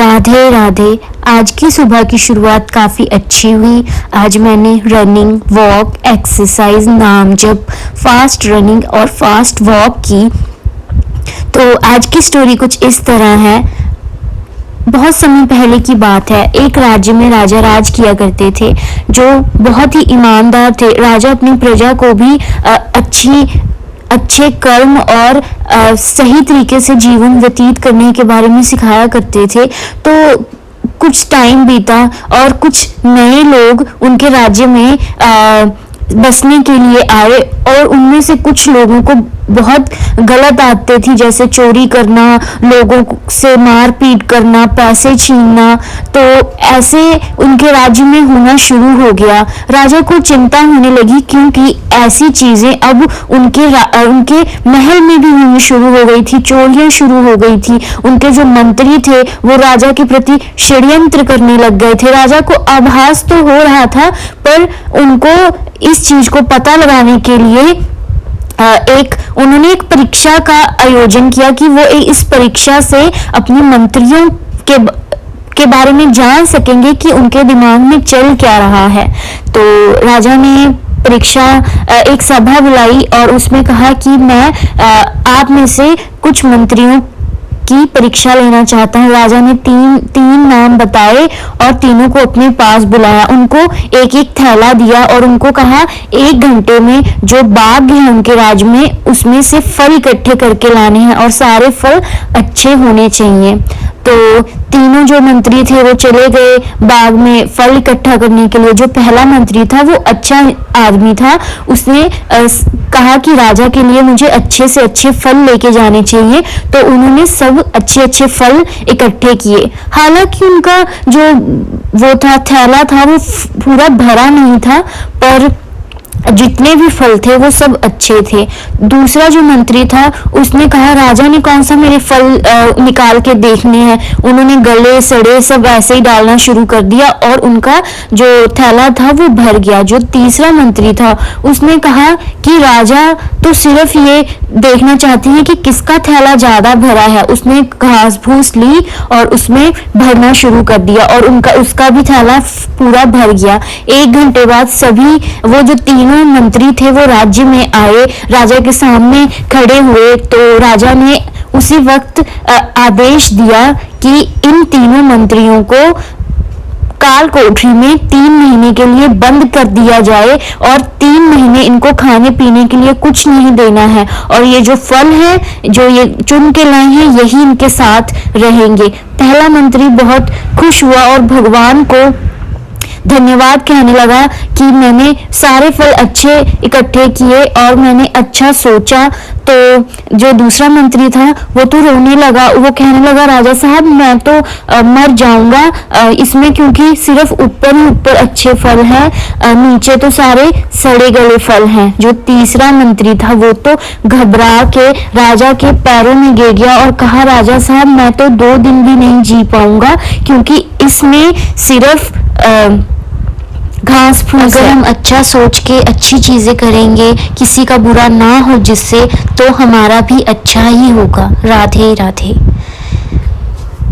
राधे राधे। आज की सुबह की शुरुआत काफ़ी अच्छी हुई। आज मैंने रनिंग, वॉक, एक्सरसाइज, नाम जप, फास्ट रनिंग और फास्ट वॉक की। तो आज की स्टोरी कुछ इस तरह है। बहुत समय पहले की बात है। एक राज्य में राजा राज किया करते थे जो बहुत ही ईमानदार थे। राजा अपनी प्रजा को भी अच्छे कर्म और सही तरीके से जीवन व्यतीत करने के बारे में सिखाया करते थे। तो कुछ टाइम बीता और कुछ नए लोग उनके राज्य में बसने के लिए आए और उनमें से कुछ लोगों को बहुत गलत आदतें थी, जैसे चोरी करना, लोगों से मारपीट करना, पैसे छीनना। तो ऐसे उनके राज्य में होना शुरू हो गया। राजा को चिंता होने लगी क्योंकि ऐसी चीजें अब उनके महल में भी होनी शुरू हो गई थी। चोरियां शुरू हो गई थी। उनके जो मंत्री थे वो राजा के प्रति षड्यंत्र करने लग गए थे। राजा को आभास तो हो रहा था, पर उनको इस चीज को पता लगाने के लिए उन्होंने एक परीक्षा का आयोजन किया कि वो इस परीक्षा से अपने मंत्रियों के बारे में जान सकेंगे कि उनके दिमाग में चल क्या रहा है। तो राजा ने एक सभा बुलाई और उसमें कहा कि मैं आप में से कुछ मंत्रियों की परीक्षा लेना चाहता हूँ। राजा ने तीन नाम बताए और तीनों को अपने पास बुलाया। उनको एक एक थैला दिया और उनको कहा 1 घंटे में जो बाग है उनके राज्य में उसमें से फल इकट्ठे करके लाने हैं और सारे फल अच्छे होने चाहिए। तो तीनों जो मंत्री थे वो चले गए बाग में फल इकट्ठा करने के लिए। जो पहला मंत्री था वो अच्छा आदमी था। उसने कहा कि राजा के लिए मुझे अच्छे से अच्छे फल लेके जाने चाहिए। तो उन्होंने सब अच्छे फल इकट्ठे किए। हालांकि उनका जो वो था थैला था वो पूरा भरा नहीं था, पर जितने भी फल थे वो सब अच्छे थे। दूसरा जो मंत्री था उसने कहा राजा ने कौन सा मेरे फल निकाल के देखने हैं। उन्होंने गले सड़े सब ऐसे ही डालना शुरू कर दिया और उनका जो थैला था वो भर गया। जो तीसरा मंत्री था उसने कहा कि राजा तो सिर्फ ये देखना चाहते हैं कि किसका थैला ज्यादा भरा है। उसने घास फूस ली और उसमें भरना शुरू कर दिया और उसका भी थैला पूरा भर गया। 1 घंटे बाद सभी वो जो तीनों मंत्री थे वो राज्य में आए, राजा के सामने खड़े हुए। तो राजा ने उसी वक्त आदेश दिया कि इन तीनों मंत्रियों को काल कोठरी में 3 महीने के लिए बंद कर दिया जाए और 3 महीने इनको खाने पीने के लिए कुछ नहीं देना है और ये जो फल है जो ये चुन के लाए हैं यही इनके साथ रहेंगे। पहला मंत्री बहुत खुश हुआ और भगवान को धन्यवाद कहने लगा कि मैंने सारे फल अच्छे इकट्ठे किए और मैंने अच्छा सोचा। तो जो दूसरा मंत्री था वो तो रोने लगा। वो कहने लगा राजा साहब मैं तो मर जाऊंगा इसमें, क्योंकि सिर्फ ऊपर ही ऊपर अच्छे फल हैं, नीचे तो सारे सड़े गले फल हैं। जो तीसरा मंत्री था वो तो घबरा के राजा के पैरों में गिर गया और कहा राजा साहब मैं तो 2 दिन भी नहीं जी पाऊंगा, क्योंकि इसमें सिर्फ घास फूस। अगर हम अच्छा सोच के अच्छी चीजें करेंगे, किसी का बुरा ना हो जिससे, तो हमारा भी अच्छा ही होगा। राधे राधे।